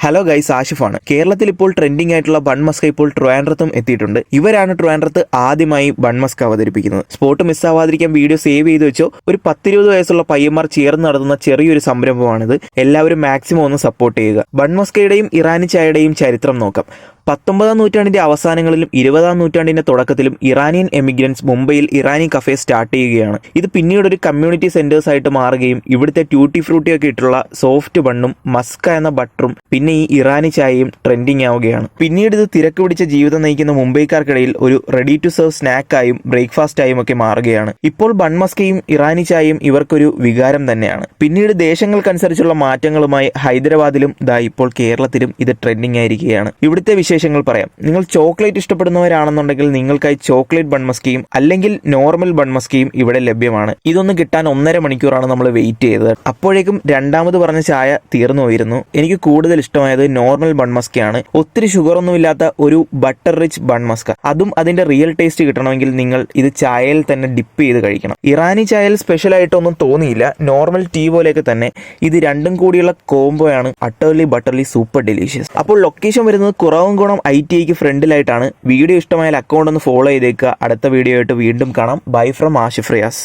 Hello guys, ആഷിഫാണ്. കേരളത്തിൽ ഇപ്പോൾ trending ആയിട്ടുള്ള ബൺ മസ്ക ഇപ്പോൾ ട്രിവാൻഡ്രത്തും എത്തിയിട്ടുണ്ട്. ഇവരാണ് ട്രിവാൻഡ്രത്ത് ആദ്യമായി ബൺ മസ്ക അവതരിപ്പിക്കുന്നത്. സ്പോട്ട് മിസ്സാവാതിരിക്കാൻ വീഡിയോ സേവ് ചെയ്ത് വെച്ചോ. ഒരു 10-20 വയസ്സുള്ള പയ്യന്മാർ ചേർന്ന് നടത്തുന്ന ചെറിയൊരു സംരംഭമാണിത്. എല്ലാവരും മാക്സിമം ഒന്ന് സപ്പോർട്ട് ചെയ്യുക. ബൺ മസ്കയുടെയും ഇറാനി ചായയുടെയും ചരിത്രം നോക്കാം. 19-ാം നൂറ്റാണ്ടിന്റെ അവസാനങ്ങളിലും 20-ാം നൂറ്റാണ്ടിന്റെ തുടക്കത്തിലും ഇറാനിയൻ എമിഗ്രൻസ് മുംബൈയിൽ ഇറാനി കഫേ സ്റ്റാർട്ട് ചെയ്യുകയാണ്. ഇത് പിന്നീട് ഒരു കമ്മ്യൂണിറ്റി സെന്റേഴ്സ് ആയിട്ട് മാറുകയും ഇവിടുത്തെ ട്യൂട്ടി ഫ്രൂട്ടി ഒക്കെ ഇട്ടുള്ള സോഫ്റ്റ് ബണ്ണും മസ്ക എന്ന ബട്ടറും പിന്നെ ഈ ഇറാനി ചായയും ട്രെൻഡിങ് ആവുകയാണ്. പിന്നീട് ഇത് തിരക്ക് പിടിച്ച ജീവിതം നയിക്കുന്ന മുംബൈക്കാർക്കിടയിൽ ഒരു റെഡി ടു സെർവ് സ്നാക്കായും ബ്രേക്ക്ഫാസ്റ്റായും ഒക്കെ മാറുകയാണ്. ഇപ്പോൾ ബൺ മസ്കയും ഇറാനി ചായയും ഇവർക്കൊരു വികാരം തന്നെയാണ്. പിന്നീട് ദേശങ്ങൾക്കനുസരിച്ചുള്ള മാറ്റങ്ങളുമായി ഹൈദരാബാദിലും ഇപ്പോൾ കേരളത്തിലും ഇത് ട്രെൻഡിങ് ആയിരിക്കുകയാണ്. ഇവിടുത്തെ വിശേഷങ്ങൾ പറയാം. നിങ്ങൾ ചോക്ലേറ്റ് ഇഷ്ടപ്പെടുന്നവരാണെന്നുണ്ടെങ്കിൽ നിങ്ങൾക്കായി ചോക്ലേറ്റ് ബൺ മസ്കയും അല്ലെങ്കിൽ നോർമൽ ബൺ മസ്കയും ഇവിടെ ലഭ്യമാണ്. ഇതൊന്ന് കിട്ടാൻ 1.5 മണിക്കൂറാണ് നമ്മൾ വെയിറ്റ് ചെയ്തത്. അപ്പോഴേക്കും രണ്ടാമത് പറഞ്ഞ ചായ തീർന്നു പോയിരുന്നു. എനിക്ക് കൂടുതൽ ഇഷ്ടമായത് നോർമൽ ബൺ മസ്കയാണ്. ഒത്തിരി ഷുഗർ ഒന്നും ഇല്ലാത്ത ഒരു ബട്ടർ റിച്ച് ബൺ മസ്ക. അതും അതിന്റെ റിയൽ ടേസ്റ്റ് കിട്ടണമെങ്കിൽ നിങ്ങൾ ഇത് ചായയിൽ തന്നെ ഡിപ്പ് ചെയ്ത് കഴിക്കണം. ഇറാനി ചായയിൽ സ്പെഷ്യൽ ആയിട്ടൊന്നും തോന്നിയില്ല. നോർമൽ ടീ പോലെയൊക്കെ തന്നെ. ഇത് രണ്ടും കൂടിയുള്ള കോംബോയാണ് അട്ടർലി ബട്ടർലി സൂപ്പർ ഡെലീഷ്യസ്. അപ്പോൾ ലൊക്കേഷൻ വരുന്നത് കുറവുംകുളം ITIക്ക് ഫ്രണ്ടിലായിട്ടാണ്. വീഡിയോ ഇഷ്ടമായാൽ അക്കൗണ്ട് ഒന്ന് ഫോളോ ചെയ്തേക്കുക. അടുത്ത വീഡിയോ ആയിട്ട് വീണ്ടും കാണാം. Bye from Ashif Riyas.